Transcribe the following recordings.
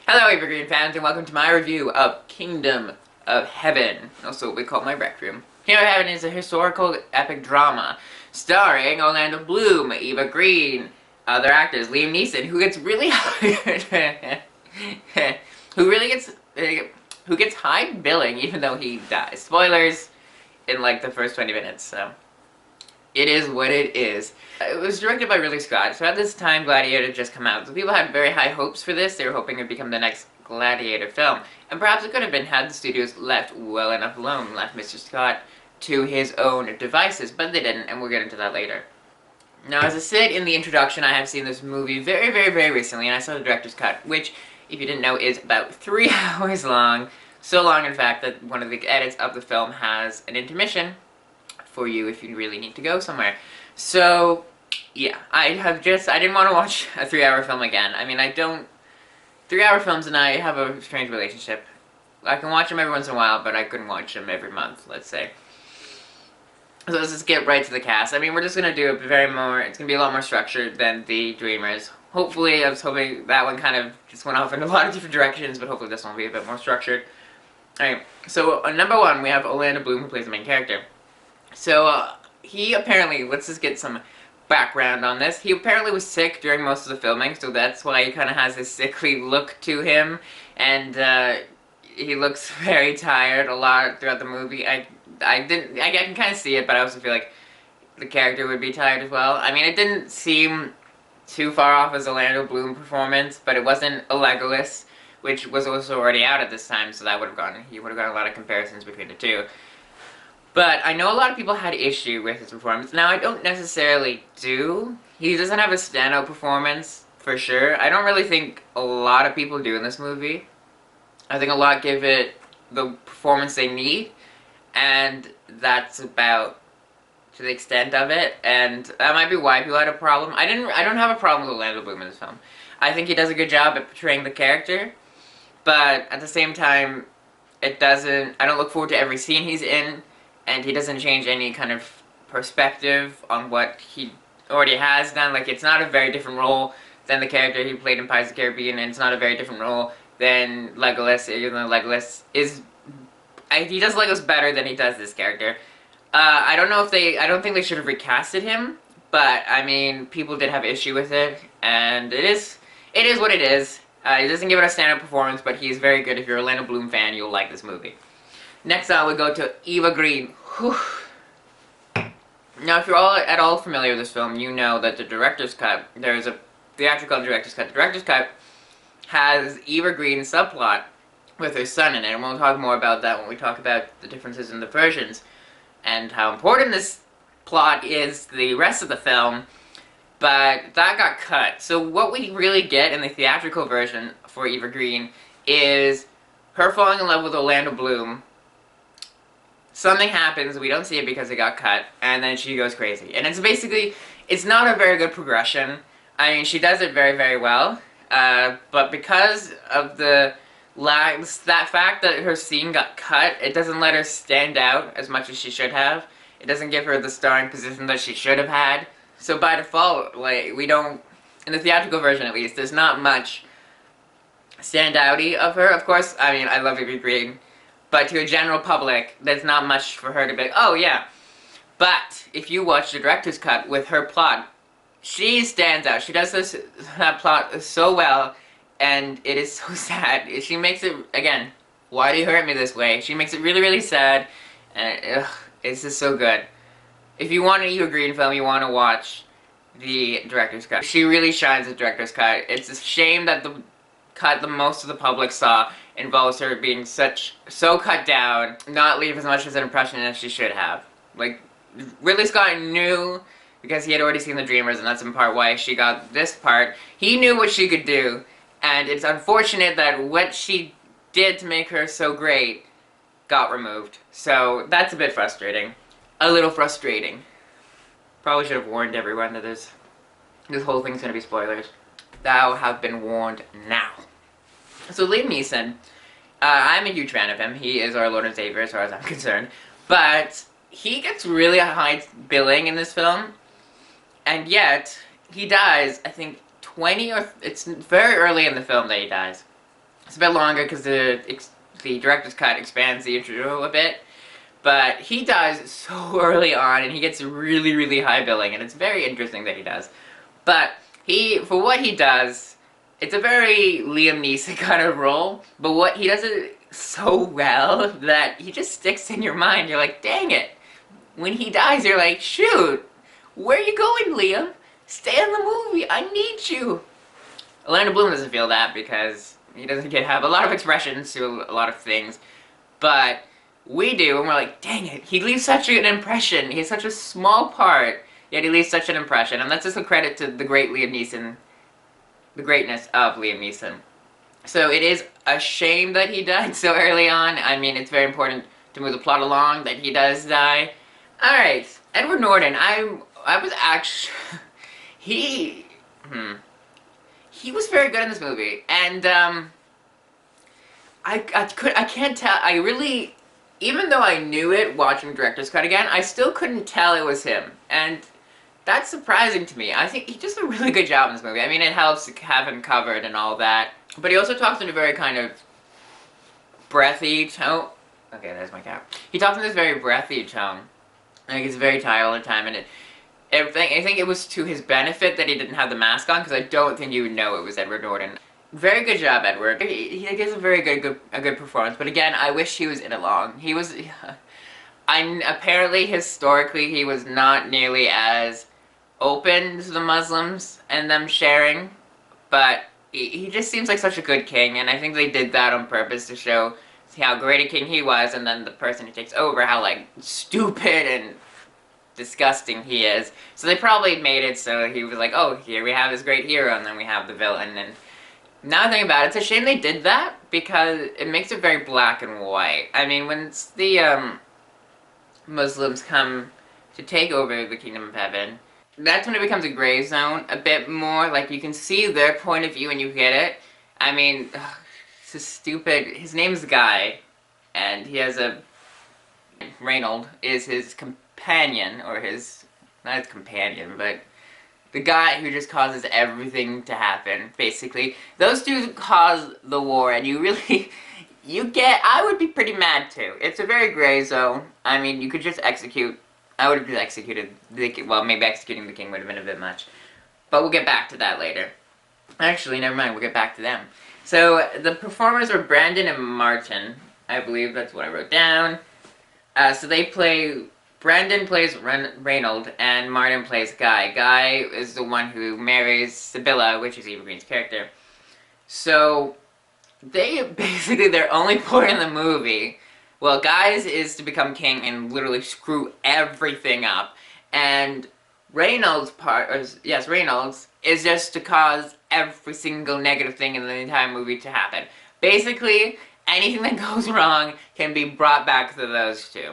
Hello Evergreen fans and welcome to my review of Kingdom of Heaven, also what we call my rec room. Kingdom of Heaven is a historical epic drama starring Orlando Bloom, Eva Green, other actors, Liam Neeson, who gets really who gets high billing even though he dies. Spoilers in like the first 20 minutes, so it is what it is. It was directed by Ridley Scott, so at this time Gladiator had just come out, so people had very high hopes for this. They were hoping it would become the next Gladiator film. And perhaps it could have been had the studios left well enough alone, left Mr. Scott to his own devices, but they didn't, and we'll get into that later. Now, as I said in the introduction, I have seen this movie very recently, and I saw the director's cut, which, if you didn't know, is about 3 hours long. So long, in fact, that one of the edits of the film has an intermission for you if you really need to go somewhere. So, yeah, I didn't want to watch a 3-hour film again. I mean, 3-hour films and I have a strange relationship. I can watch them every once in a while, but I couldn't watch them every month, let's say. So let's just get right to the cast. I mean, we're just going to do it's going to be a lot more structured than The Dreamers. Hopefully, I was hoping that one kind of just went off in a lot of different directions, but hopefully this one will be a bit more structured. Alright, so number one, we have Orlando Bloom, who plays the main character. So, he apparently, let's just get some background on this. He apparently was sick during most of the filming, so that's why he kind of has this sickly look to him, and he looks very tired a lot throughout the movie. I can kind of see it, but I also feel like the character would be tired as well. I mean, it didn't seem too far off as a Orlando Bloom performance, but it wasn't a Legolas, which was also already out at this time, so that he would have gotten a lot of comparisons between the two. But I know a lot of people had issue with his performance. Now, I don't necessarily do. He doesn't have a standout performance, for sure. I don't really think a lot of people do in this movie. I think a lot give it the performance they need, and that's about to the extent of it, and that might be why people had a problem. I don't have a problem with Orlando Bloom in this film. I think he does a good job at portraying the character, but at the same time, I don't look forward to every scene he's in, and he doesn't change any kind of perspective on what he already has done. Like, it's not a very different role than the character he played in Pirates of the Caribbean, and it's not a very different role than Legolas, even though Legolas is... he does Legolas better than he does this character. I don't think they should have recasted him, but, I mean, people did have issue with it, and it is what it is. He doesn't give it a standout performance, but he's very good. If you're an Orlando Bloom fan, you'll like this movie. Next on, we go to Eva Green. Whew. Now, if you're at all familiar with this film, you know that the director's cut, there's a theatrical director's cut. The director's cut has Eva Green's subplot with her son in it, and we'll talk more about that when we talk about the differences in the versions and how important this plot is to the rest of the film, but that got cut. So what we really get in the theatrical version for Eva Green is her falling in love with Orlando Bloom. Something happens, we don't see it because it got cut, and then she goes crazy. And it's not a very good progression. I mean, she does it very well, but because of that fact that her scene got cut, it doesn't let her stand out as much as she should have. It doesn't give her the starring position that she should have had. So by default, like, in the theatrical version at least, there's not much standouty of her. Of course, I mean, I love Eva Green, but to a general public, there's not much for her to be like, oh yeah. But if you watch the director's cut with her plot, she stands out. She does that plot so well, and it is so sad. She makes it, again, why do you hurt me this way? She makes it really sad, and it's just so good. If you want an Eva Green film, you want to watch the director's cut. She really shines at director's cut. It's a shame that the cut the most of the public saw involves her being so cut down, not leave as much as an impression as she should have. Like, Ridley Scott knew, because he had already seen The Dreamers, and that's in part why she got this part. He knew what she could do, and it's unfortunate that what she did to make her so great got removed. So, that's a bit frustrating. A little frustrating. Probably should have warned everyone that this whole thing's gonna be spoilers. Thou have been warned now. So Liam Neeson, I'm a huge fan of him. He is our Lord and Savior as far as I'm concerned. But he gets really high billing in this film, and yet he dies, I think, it's very early in the film that he dies. It's a bit longer because the director's cut expands the intro a bit. But he dies so early on, and he gets really, really high billing, and it's very interesting that he does. But for what he does, it's a very Liam Neeson kind of role, but what he does it so well that he just sticks in your mind. You're like, dang it. When he dies, you're like, shoot, where are you going, Liam? Stay in the movie, I need you. Orlando Bloom doesn't feel that because he doesn't have a lot of expressions to a lot of things, but we do, and we're like, dang it, he leaves such an impression. He's such a small part, yet he leaves such an impression, and that's just a credit to the great Liam Neeson, the greatness of Liam Neeson. So it is a shame that he died so early on. I mean, it's very important to move the plot along that he does die. Alright, Edward Norton, I was actually, he was very good in this movie, and, I can't tell, I really, even though I knew it watching Director's Cut again, I still couldn't tell it was him, and that's surprising to me. I think he does a really good job in this movie. I mean, it helps to have him covered and all that, but he also talks in a very kind of breathy tone. Okay, there's my cap. He talks in this very breathy tone. Like, he's very tired all the time, and I think it was to his benefit that he didn't have the mask on, because I don't think you would know it was Edward Norton. Very good job, Edward. He gives a very good performance, but again, I wish he was in it long. He was, apparently, historically, he was not nearly as open to the Muslims and them sharing, but he just seems like such a good king, and I think they did that on purpose to show how great a king he was, and then the person who takes over, how, like, stupid and disgusting he is. So they probably made it so he was like, oh, here we have this great hero, and then we have the villain, and now I think about it, it's a shame they did that, because it makes it very black and white. I mean, when the Muslims come to take over the Kingdom of Heaven, that's when it becomes a gray zone a bit more. Like, you can see their point of view and you get it. I mean, it's a stupid, his name's Guy, and he has Reynold is his companion, or not his companion, but the guy who just causes everything to happen, basically. Those two cause the war, and you really, I would be pretty mad too. It's a very gray zone. I mean, you could just execute, I would have just executed well, maybe executing the king would have been a bit much. But we'll get back to that later. Actually, never mind, we'll get back to them. So, the performers were Brandon and Martin. I believe that's what I wrote down. So they play, Brandon plays Reynold, and Martin plays Guy. Guy is the one who marries Sibylla, which is Eva Green's character. So, basically, their only point in the movie, well, Guy's is to become king and literally screw everything up. And Reynold's Reynold's is just to cause every single negative thing in the entire movie to happen. Basically, anything that goes wrong can be brought back to those two.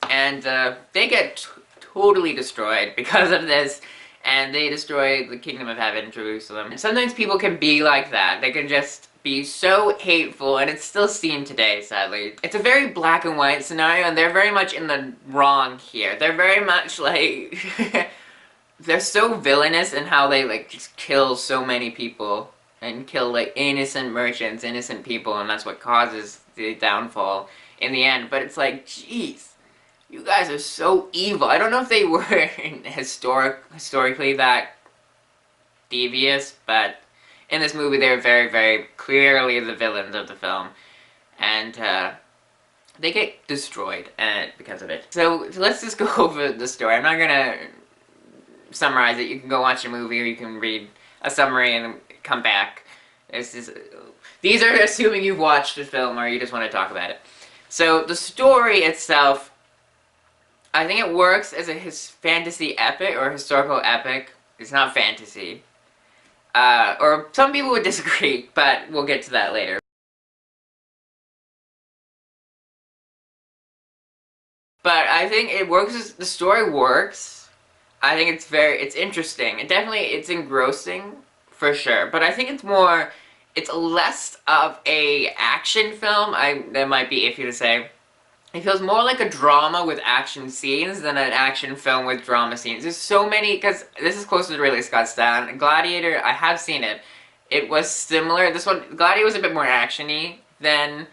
And they get totally destroyed because of this, and they destroy the Kingdom of Heaven, Jerusalem. And sometimes people can be like that. They can just be so hateful, and it's still seen today, sadly. It's a very black and white scenario, and they're very much in the wrong here. They're very much like, they're so villainous in how they like just kill so many people, and kill like innocent merchants, innocent people, and that's what causes the downfall in the end. But it's like, jeez, you guys are so evil. I don't know if they were historically that devious, but in this movie they're very, very clearly the villains of the film, and they get destroyed because of it. So let's just go over the story. I'm not gonna summarize it. You can go watch the movie, or you can read a summary and come back. These are assuming you've watched the film or you just want to talk about it. So the story itself, I think it works as a fantasy epic or historical epic. It's not fantasy. Or some people would disagree, but we'll get to that later. But I think it works, the story works. I think it's interesting. It's engrossing, for sure. But I think it's less of a action film. That might be iffy to say. It feels more like a drama with action scenes than an action film with drama scenes. There's so many, because this is closer to Ridley Scott's style. Gladiator, I have seen it, It was similar. This one, Gladiator was a bit more action-y than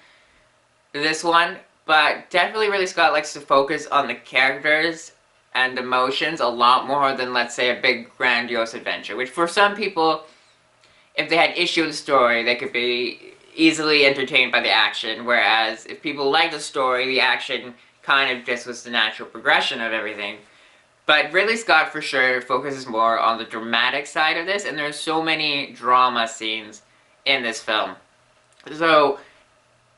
this one, but definitely Ridley Scott likes to focus on the characters and emotions a lot more than, let's say, a big grandiose adventure, which for some people, if they had issue with the story, they could be easily entertained by the action, whereas if people like the story, the action kind of just was the natural progression of everything. But Ridley Scott for sure focuses more on the dramatic side of this, and there's so many drama scenes in this film. So,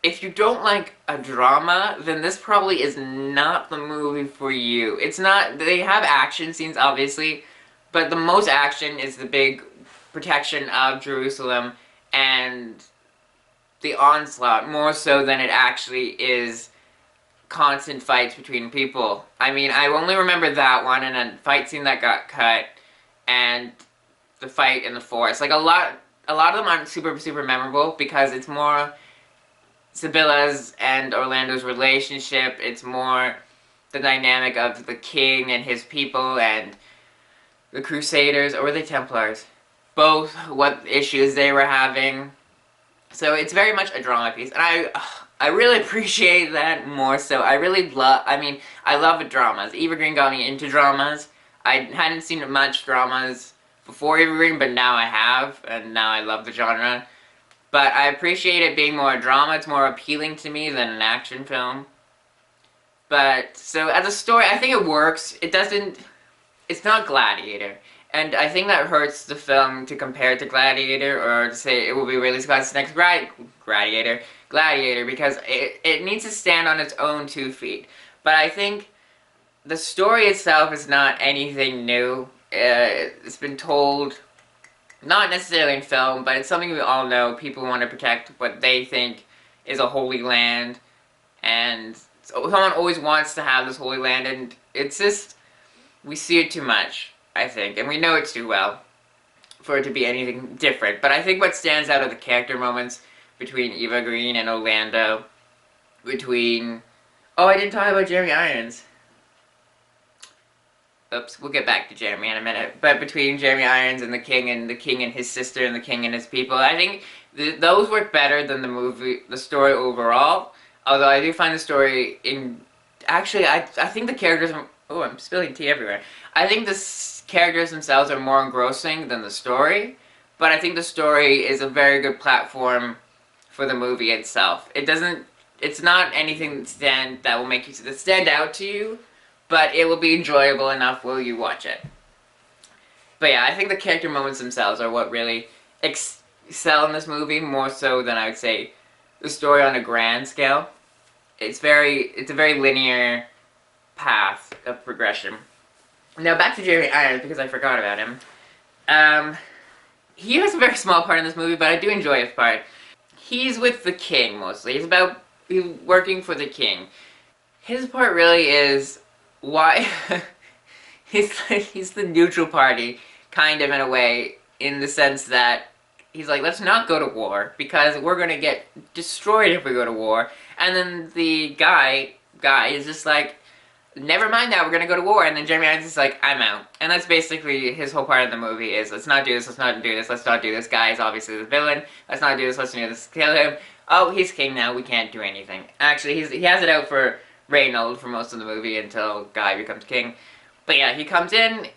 if you don't like a drama, then this probably is not the movie for you. It's not, they have action scenes obviously, but the most action is the big protection of Jerusalem and the onslaught, more so than it actually is constant fights between people. I mean, I only remember that one and a fight scene that got cut, and the fight in the forest. Like a lot of them aren't super memorable because it's more Sibylla's and Orlando's relationship. It's more the dynamic of the king and his people and the Crusaders, or were they Templars? Both, what issues they were having. So it's very much a drama piece, and I really appreciate that more so. I mean, I love dramas. Eva Green got me into dramas. I hadn't seen much dramas before Eva Green, but now I have, and now I love the genre. But I appreciate it being more a drama. It's more appealing to me than an action film. But, so as a story, I think it works. It's not Gladiator. And I think that hurts the film to compare it to Gladiator, or to say it will be Ridley Scott's next Gladiator, because it needs to stand on its own 2 feet. But I think the story itself is not anything new. It's been told, not necessarily in film, but it's something we all know. People want to protect what they think is a holy land, and someone always wants to have this holy land, and it's just, we see it too much, I think, and we know it too well for it to be anything different. But I think what stands out are the character moments between Eva Green and Orlando, between... Oh, I didn't talk about Jeremy Irons. Oops, we'll get back to Jeremy in a minute. But between Jeremy Irons and the king and his sister and the king and his people, I think those work better than the story overall. Although I do find the story actually, I think the characters... Oh, I'm spilling tea everywhere. I think the characters themselves are more engrossing than the story, but I think the story is a very good platform for the movie itself. It's not anything that will make you stand out to you, but it will be enjoyable enough while you watch it. But yeah, I think the character moments themselves are what really excel in this movie, more so than I would say the story on a grand scale. It's a very linear path of progression. Now back to Jeremy Irons, because I forgot about him. He has a very small part in this movie, but I do enjoy his part. He's with the king, mostly. He's working for the king. His part really is why... he's the neutral party, kind of, in a way, in the sense that he's like, let's not go to war, because we're gonna get destroyed if we go to war. And then the guy is just like, never mind that, we're gonna go to war. And then Jeremy Irons is like, I'm out. And that's basically his whole part of the movie is, let's not do this, let's not do this, let's not do this. Guy is obviously the villain. Let's not do this, let's do this, kill him. Oh, he's king now, we can't do anything. Actually, he has it out for Reynold for most of the movie until Guy becomes king. But yeah, he comes in,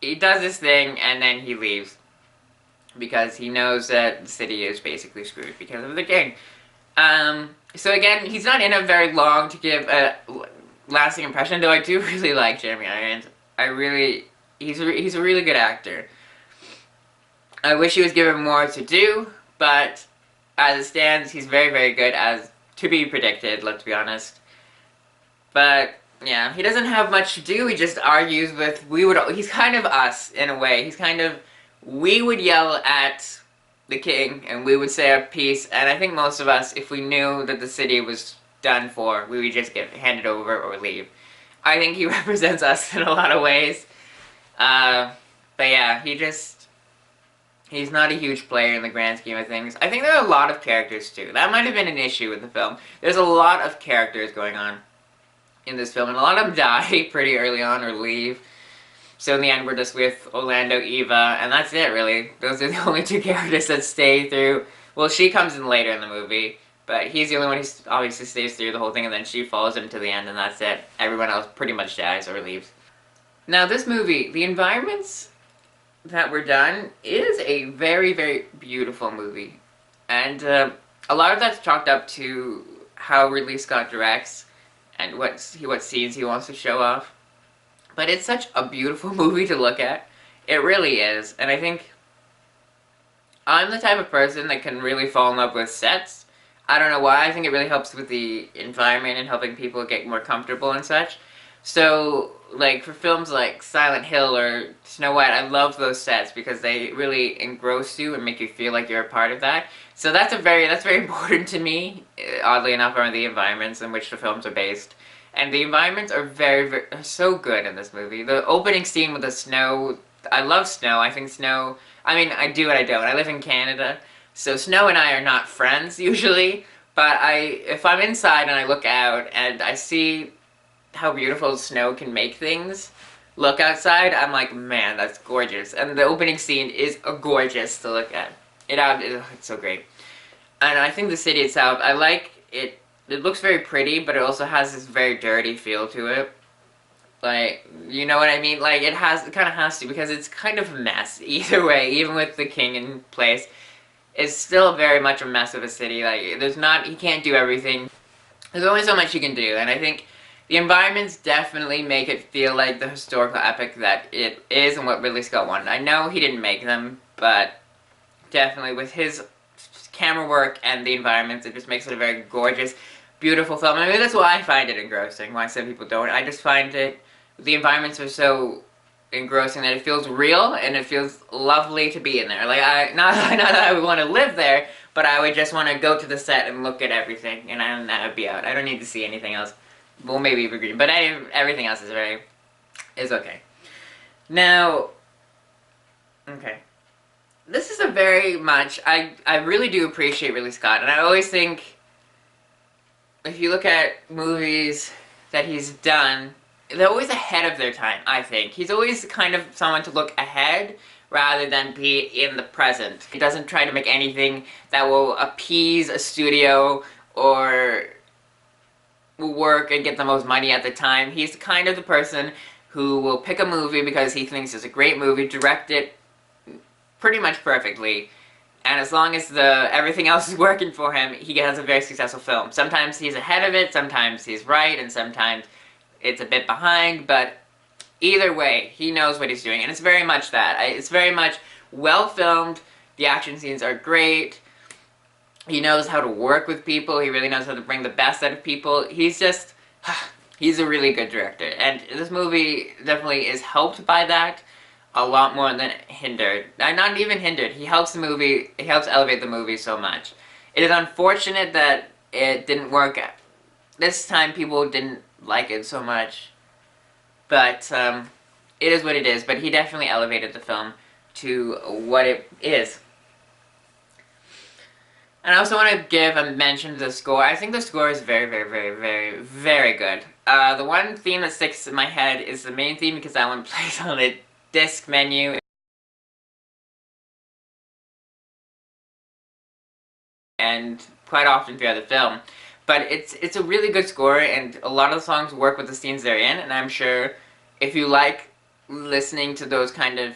he does this thing, and then he leaves. Because he knows that the city is basically screwed because of the king. So again, he's not in it very long to give a lasting impression, though I do really like Jeremy Irons. He's a really good actor. I wish he was given more to do, but as it stands, he's very good, as to be predicted, let's be honest. But yeah, he doesn't have much to do. He just argues with, he's kind of us in a way. He's kind of, we would yell at the king and we would say our piece, and I think most of us, if we knew that the city was done for, we would just get handed over or leave. I think he represents us in a lot of ways. But yeah, he's not a huge player in the grand scheme of things. I think there are a lot of characters too. That might have been an issue with the film. There's a lot of characters going on in this film, and a lot of them die pretty early on or leave. So in the end, we're just with Orlando, Eva, and that's it, really. Those are the only two characters that stay through. Well, she comes in later in the movie, but he's the only one who obviously stays through the whole thing, and then she follows him to the end, and that's it. Everyone else pretty much dies or leaves. Now, this movie, the environments that were done is a very, very beautiful movie. And a lot of that's chalked up to how Ridley Scott directs and what scenes he wants to show off. But it's such a beautiful movie to look at. It really is. And I think I'm the type of person that can really fall in love with sets. I don't know why. I think it really helps with the environment and helping people get more comfortable and such. So, like, for films like Silent Hill or Snow White, I love those sets because they really engross you and make you feel like you're a part of that. So that's very important to me, oddly enough, are the environments in which the films are based. And the environments are are so good in this movie. The opening scene with the snow, I love snow. I think snow, I mean, I do and I don't. I live in Canada, so snow and I are not friends usually, but if I'm inside and I look out and I see how beautiful snow can make things look outside, I'm like, man, that's gorgeous. And the opening scene is gorgeous to look at. It's so great. And I think the city itself, I like it. It looks very pretty, but it also has this very dirty feel to it. Like, you know what I mean? Like, it kind of has to, because it's kind of a mess. Either way, even with the king in place, it's still very much a mess of a city. Like, he can't do everything. There's only so much you can do, and I think the environments definitely make it feel like the historical epic that it is and what Ridley Scott wanted. I know he didn't make them, but definitely with his camera work and the environments, it just makes it a very gorgeous, beautiful film. I mean, that's why I find it engrossing, why some people don't. I just find the environments are so engrossing that it feels real and it feels lovely to be in there. Like, not that I would want to live there, but I would just want to go to the set and look at everything, and I would be out. I don't need to see anything else. Well, maybe green, but everything else is okay. Now, okay. This is a very much, I really do appreciate Ridley Scott, and I always think, if you look at movies that he's done, they're always ahead of their time, I think. He's always kind of someone to look ahead, rather than be in the present. He doesn't try to make anything that will appease a studio, or will work and get the most money at the time. He's kind of the person who will pick a movie because he thinks it's a great movie, direct it pretty much perfectly, and as long as everything else is working for him, he has a very successful film. Sometimes he's ahead of it, sometimes he's right, and sometimes it's a bit behind, but either way, he knows what he's doing, and it's very much that. It's very much well filmed, the action scenes are great, he knows how to work with people, he really knows how to bring the best out of people. He's a really good director, and this movie definitely is helped by that a lot more than hindered. Not even hindered, he helps elevate the movie so much. It is unfortunate that it didn't work out. This time people didn't like it so much, but it is what it is, but he definitely elevated the film to what it is. And I also want to give a mention to the score. I think the score is very, very, very, very, very good. The one theme that sticks in my head is the main theme, because that one plays on the disc menu. And quite often throughout the film. But it's a really good score, and a lot of the songs work with the scenes they're in, and I'm sure if you like listening to that kind of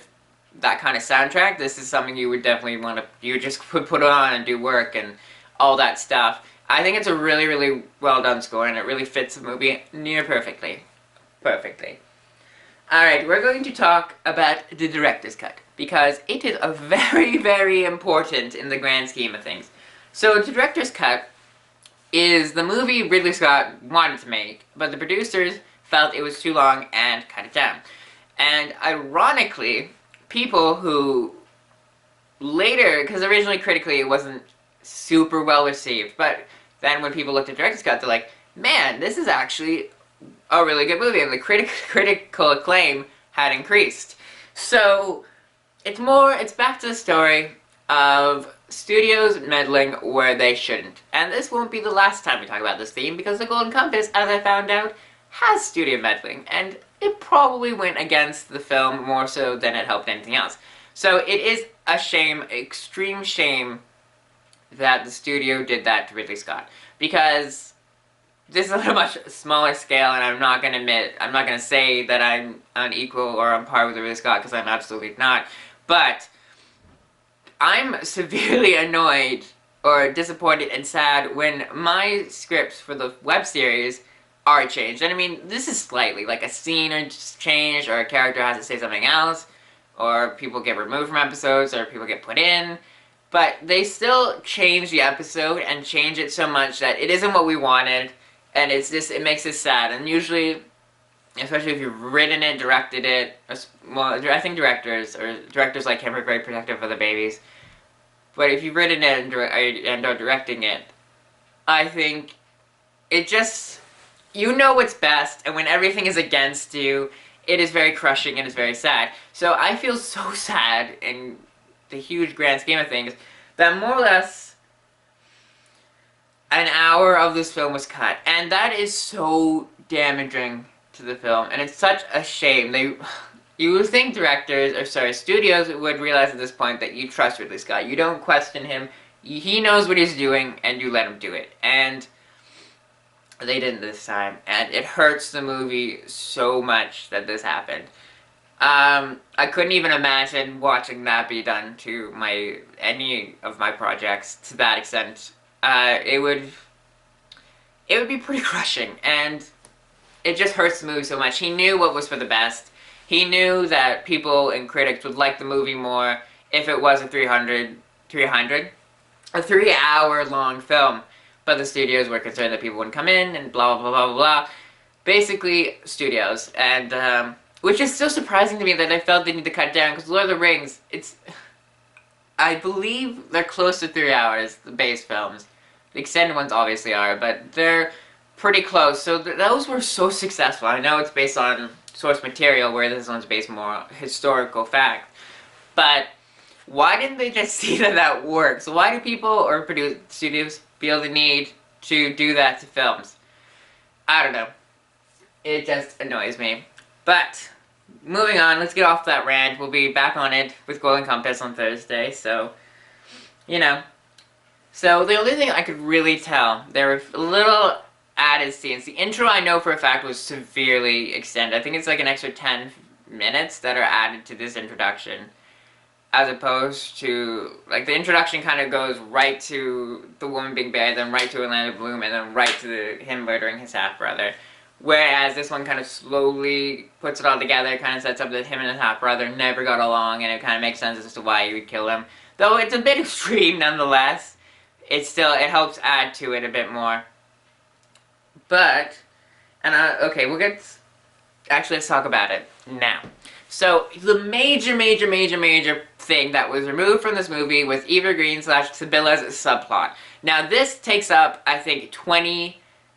soundtrack, this is something you would definitely want to, you just put it on and do work and all that stuff. I think it's a really, really well done score, and it really fits the movie near perfectly. Alright, we're going to talk about the director's cut, because it is a very, very important in the grand scheme of things. So the director's cut is the movie Ridley Scott wanted to make, but the producers felt it was too long and cut it down. And ironically, people who later, because originally critically it wasn't super well received, but then when people looked at director's cut, they're like, man, this is actually a really good movie, and the critical acclaim had increased. So it's back to the story of studios meddling where they shouldn't. And this won't be the last time we talk about this theme, because the Golden Compass, as I found out, has studio meddling. And it probably went against the film more so than it helped anything else. So it is a shame, extreme shame, that the studio did that to Ridley Scott. Because this is on a much smaller scale, and I'm not gonna say that I'm on equal or on par with Ridley Scott, because I'm absolutely not. But I'm severely annoyed or disappointed and sad when my scripts for the web series are changed. And I mean, this is slightly, like a scene or just changed, or a character has to say something else, or people get removed from episodes, or people get put in. But they still change the episode and change it so much that it isn't what we wanted, and it's just, it makes us sad. And usually, especially if you've written it, directed it, well, I think directors like him are very protective of the babies. But if you've written it and are directing it, I think it just, you know what's best, and when everything is against you, it is very crushing and it's very sad. So I feel so sad in the huge grand scheme of things that more or less an hour of this film was cut, and that is so damaging to the film, and it's such a shame. You would think studios would realize at this point that you trust Ridley Scott. You don't question him. He knows what he's doing, and you let him do it. And they didn't this time, and it hurts the movie so much that this happened. I couldn't even imagine watching that be done to any of my projects to that extent. It would be pretty crushing, and it just hurts the movie so much. He knew what was for the best. He knew that people and critics would like the movie more if it was a 3-hour long film. But the studios were concerned that people wouldn't come in and blah, blah, blah, blah, blah. Basically, studios. And, which is still surprising to me that I felt they need to cut down, because Lord of the Rings, I believe they're close to 3 hours, the base films. The extended ones obviously are, but they're pretty close. So those were so successful. I know it's based on source material, where this one's based more on historical fact. But why didn't they just see that works? Why do people or studios feel the need to do that to films? I don't know. It just annoys me. But moving on, let's get off that rant. We'll be back on it with Golden Compass on Thursday, so, you know. So the only thing I could really tell, there were little added scenes. The intro, I know for a fact, was severely extended. I think it's like an extra 10 minutes that are added to this introduction, as opposed to, like, the introduction kind of goes right to the woman being buried, then right to Orlando Bloom, and then right to him murdering his half-brother. Whereas this one kind of slowly puts it all together, kind of sets up that him and his half-brother never got along, and it kind of makes sense as to why he would kill him. Though it's a bit extreme nonetheless, it helps add to it a bit more. But, okay, actually let's talk about it now. So, the major thing that was removed from this movie was Eva Green / Sibylla's subplot. Now this takes up, I think,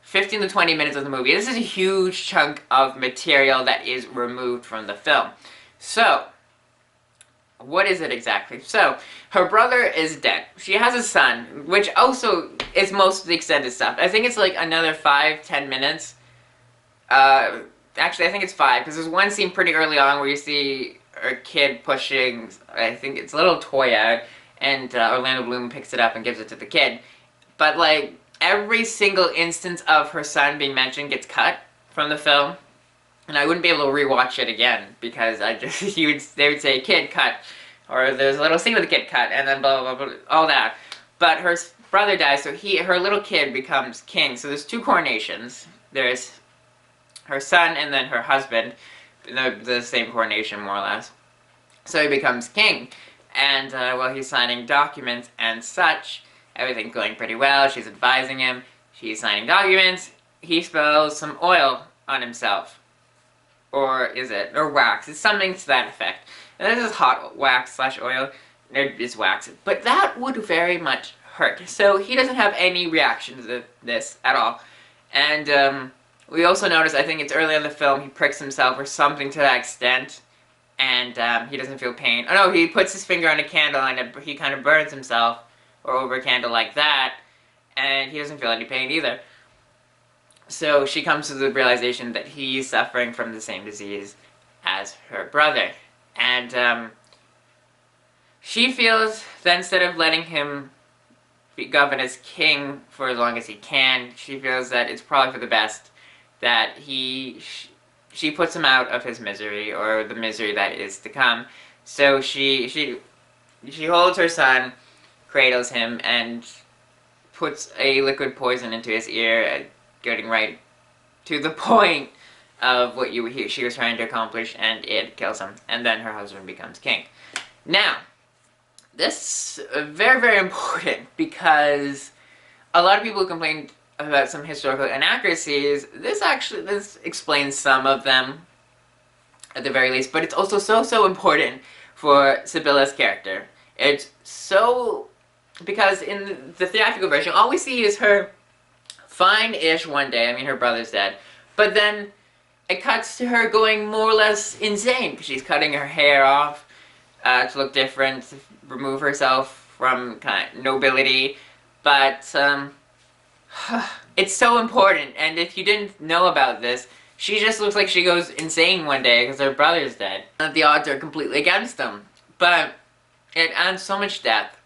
15 to 20 minutes of the movie. This is a huge chunk of material that is removed from the film. So, what is it exactly? So, her brother is dead. She has a son, which also is most of the extended stuff. I think it's like another 5-10 minutes. Actually, I think it's 5, because there's one scene pretty early on where you see a kid pushing, I think it's a little toy out, and Orlando Bloom picks it up and gives it to the kid. But, like, every single instance of her son being mentioned gets cut from the film, and I wouldn't be able to rewatch it again, because they would say, kid, cut, or there's a little scene with the kid, cut, and then blah, blah, blah, all that. But her brother dies, so her little kid becomes king. So there's 2 coronations. There's her son and then her husband, the same coronation, more or less. So he becomes king, and while he's signing documents and such, everything's going pretty well. She's advising him, she's signing documents, he spills some oil on himself. Or wax, it's something to that effect. And this is hot wax / oil, it's wax, but that would very much hurt. So he doesn't have any reaction to this at all. And we also notice, I think it's early in the film, he pricks himself or something to that extent, and he doesn't feel pain. Oh no, he puts his finger on a candle and he kind of burns himself, or over a candle like that, and he doesn't feel any pain either. So she comes to the realization that he's suffering from the same disease as her brother. And she feels that instead of letting him be governed as king for as long as he can, she feels that it's probably for the best that she puts him out of his misery, or the misery that is to come. So she holds her son, cradles him, and puts a liquid poison into his ear, getting right to the point of what she was trying to accomplish, and it kills him. And then her husband becomes king. Now, this is very, very important, because a lot of people complained about some historical inaccuracies. This explains some of them, at the very least, but it's also so important for Sibylla's character. It's so... because in the theatrical version, all we see is her fine-ish one day. I mean, her brother's dead. But then it cuts to her going more or less insane, because she's cutting her hair off to look different, to remove herself from kind of nobility. But it's so important, and if you didn't know about this, she just looks like she goes insane one day because her brother's dead. The odds are completely against them. But it adds so much depth,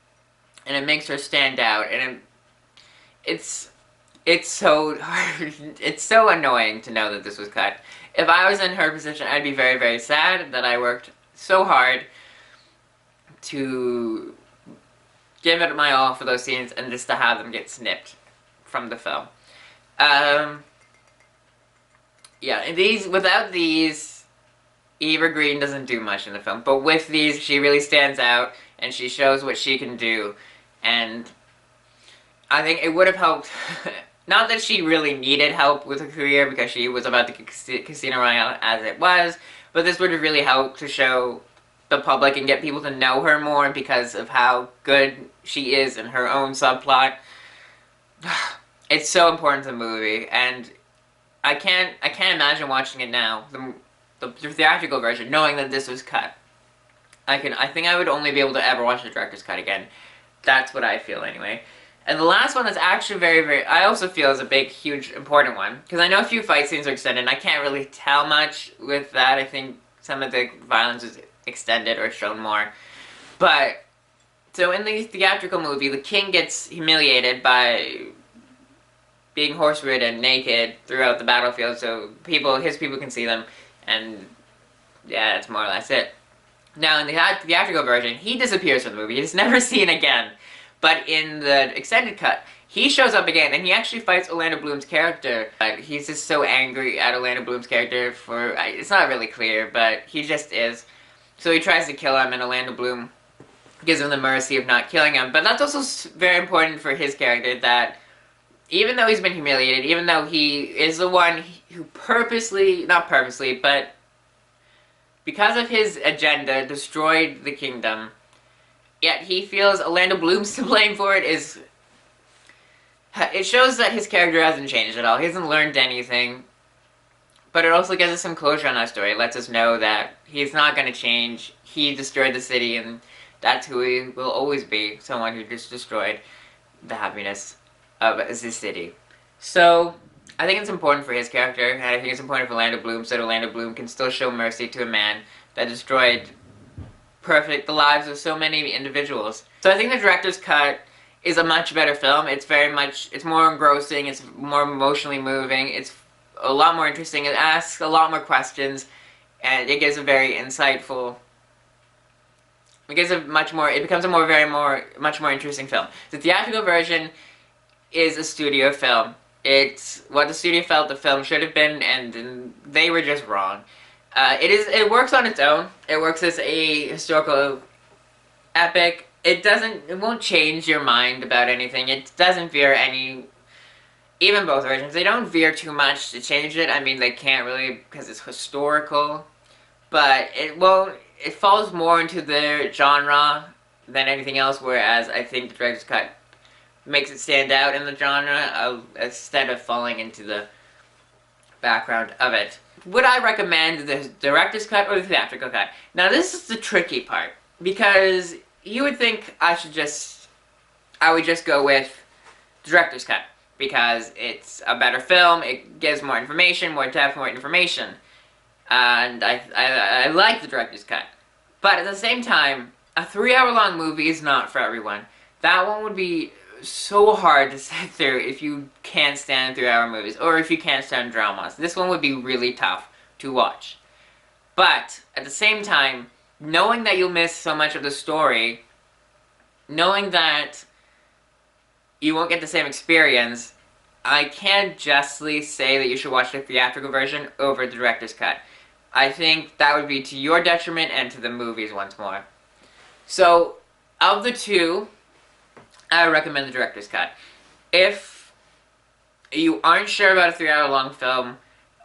and it makes her stand out, and it's so hard. It's so annoying to know that this was cut. If I was in her position, I'd be very, very sad that I worked so hard to give it my all for those scenes, and just to have them get snipped from the film. Yeah, and without these, Eva Green doesn't do much in the film, but with these, she really stands out, and she shows what she can do, and I think it would have helped, not that she really needed help with her career, because she was about to get Casino Royale as it was, but this would have really helped to show the public and get people to know her more because of how good she is in her own subplot. It's so important to the movie, and I can't imagine watching it now, the theatrical version, knowing that this was cut. I think I would only be able to ever watch the director's cut again. That's what I feel anyway. And the last one that's actually very, I also feel is a big, huge, important one, because I know a few fight scenes are extended, and I can't really tell much with that. I think some of the violence is extended or shown more. But, so in the theatrical movie, the king gets humiliated by being horse-ridden naked throughout the battlefield, so his people can see them, and yeah, that's more or less it. Now, in the theatrical version, he disappears from the movie. He's never seen again. But in the extended cut, he shows up again, and he actually fights Orlando Bloom's character. He's just so angry at Orlando Bloom's character for... it's not really clear, but he just is. So he tries to kill him, and Orlando Bloom gives him the mercy of not killing him. But that's also very important for his character, that even though he's been humiliated, even though he is the one who purposely... not purposely, but because of his agenda, destroyed the kingdom, yet he feels Orlando Bloom's to blame for it. It shows that his character hasn't changed at all. He hasn't learned anything. But it also gives us some closure on that story. It lets us know that he's not going to change. He destroyed the city, and that's who he will always be. Someone who just destroyed the happiness of his city. So, I think it's important for his character, and I think it's important for Orlando Bloom, so that Orlando Bloom can still show mercy to a man that destroyed the lives of so many individuals. So I think the director's cut is a much better film. It's more engrossing, it's more emotionally moving, it's a lot more interesting, it asks a lot more questions, and it gives a very insightful... it becomes a much more interesting film. The theatrical version is a studio film. It's what the studio felt the film should have been, and they were just wrong. It works on its own. It works as a historical epic. It won't change your mind about anything. It doesn't veer even both versions, they don't veer too much to change it. I mean, they can't really, because it's historical. But it falls more into the genre than anything else, whereas I think the director's cut makes it stand out in the genre, instead of falling into the background of it. Would I recommend the director's cut or the theatrical cut? Now this is the tricky part, because you would think I would just go with the director's cut. because it's a better film, it gives more information, more depth, more information. And I like the director's cut. But at the same time, a 3-hour long movie is not for everyone. That one would be so hard to sit through if you can't stand 3-hour movies, or if you can't stand dramas. This one would be really tough to watch. But at the same time, knowing that you'll miss so much of the story, knowing that you won't get the same experience, I can't justly say that you should watch the theatrical version over the director's cut. I think that would be to your detriment and to the movies once more. So, of the two, I recommend the director's cut. If you aren't sure about a 3-hour long film,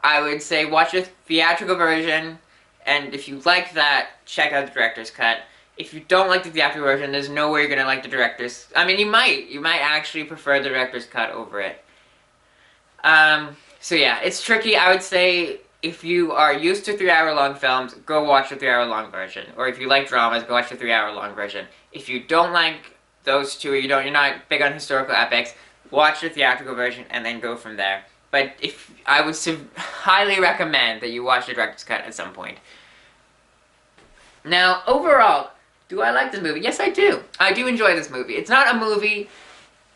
I would say watch the theatrical version, and if you like that, check out the director's cut. If you don't like the theatrical version, there's no way you're gonna like the director's. I mean, you might actually prefer the director's cut over it. So yeah, it's tricky. I would say if you are used to 3-hour long films, go watch the 3-hour long version. Or if you like dramas, go watch the 3-hour long version. If you don't like those two, or you're not big on historical epics, watch the theatrical version and then go from there. But I would highly recommend that you watch the director's cut at some point. Now, overall, do I like this movie? Yes, I do. I do enjoy this movie. It's not a movie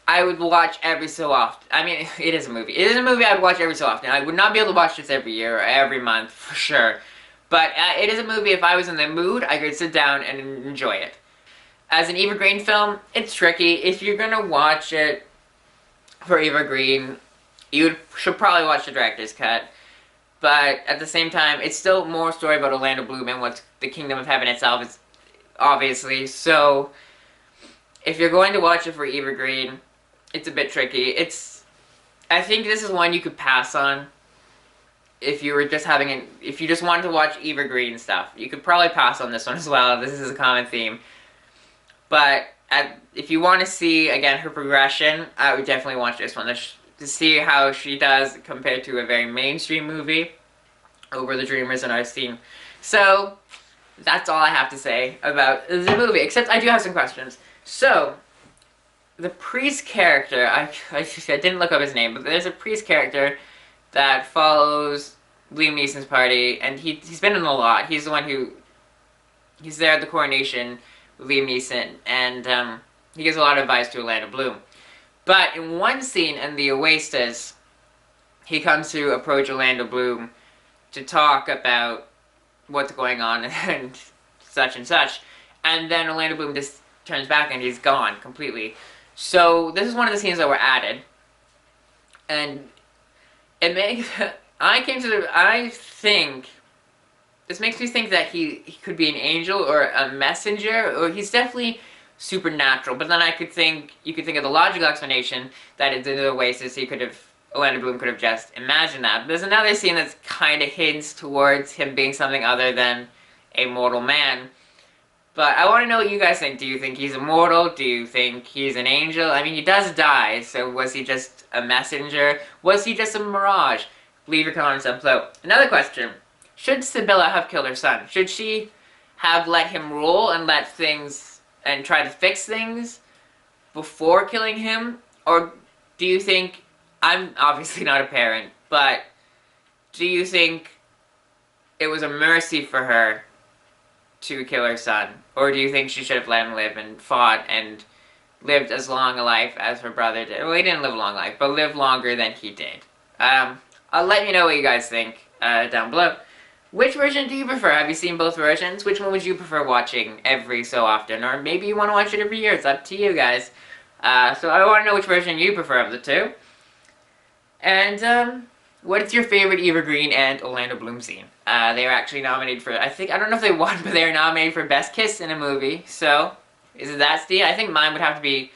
I would watch every so often. I mean, it is a movie. It is a movie I would watch every so often. I would not be able to watch this every year or every month, for sure. But it is a movie, if I was in the mood, I could sit down and enjoy it. As an Eva Green film, it's tricky. If you're gonna watch it for Eva Green, you should probably watch the director's cut. But at the same time, it's still more a story about Orlando Bloom and what the Kingdom of Heaven itself is, obviously. So, if you're going to watch it for Eva Green, it's a bit tricky. I think this is one you could pass on if you were just if you just wanted to watch Eva Green stuff. You could probably pass on this one as well. This is a common theme. But if you want to see, again, her progression, I would definitely watch this one to see how she does compared to a very mainstream movie, Over the Dreamers and Our Scene. So, that's all I have to say about the movie, except I do have some questions. So, the priest character, I didn't look up his name, but there's a priest character that follows Liam Neeson's party, and he's been in a lot. He's the one he's there at the coronation with Liam Neeson, and he gives a lot of advice to Orlando Bloom. But in one scene in the Oasis, he comes to approach Orlando Bloom to talk about what's going on and such, and then Orlando Bloom just turns back and he's gone completely. So this is one of the scenes that were added, and it makes this makes me think that he could be an angel or a messenger, or he's definitely supernatural. But then you could think of the logical explanation that in the Oasis Orlando Bloom could have just imagined that. But there's another scene that's kind of hints towards him being something other than a mortal man. But I want to know what you guys think. Do you think he's immortal? Do you think he's an angel? I mean, he does die, so was he just a messenger? Was he just a mirage? Leave your comments down below. Another question. Should Sibylla have killed her son? Should she have let him rule and and try to fix things before killing him? Or do you think, I'm obviously not a parent, but do you think it was a mercy for her to kill her son? Or do you think she should have let him live and fought and lived as long a life as her brother did? Well, he didn't live a long life, but lived longer than he did. I'll let you know what you guys think down below. Which version do you prefer? Have you seen both versions? Which one would you prefer watching every so often? Or maybe you want to watch it every year. It's up to you guys. So I want to know which version you prefer of the two. And what is your favorite Eva Green and Orlando Bloom scene? They were actually nominated for, I don't know if they won, but they were nominated for Best Kiss in a Movie. So, is it that, Steve? I think mine would have to be,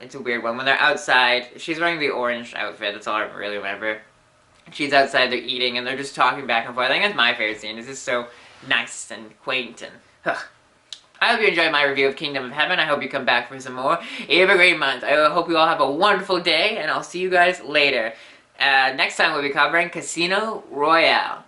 it's a weird one. When they're outside, she's wearing the orange outfit, that's all I really remember. She's outside, they're eating, and they're just talking back and forth. I think that's my favorite scene. It's just so nice and quaint, and I hope you enjoyed my review of Kingdom of Heaven. I hope you come back for some more. Eva Green month. I hope you all have a wonderful day, and I'll see you guys later. Next time we'll be covering Casino Royale.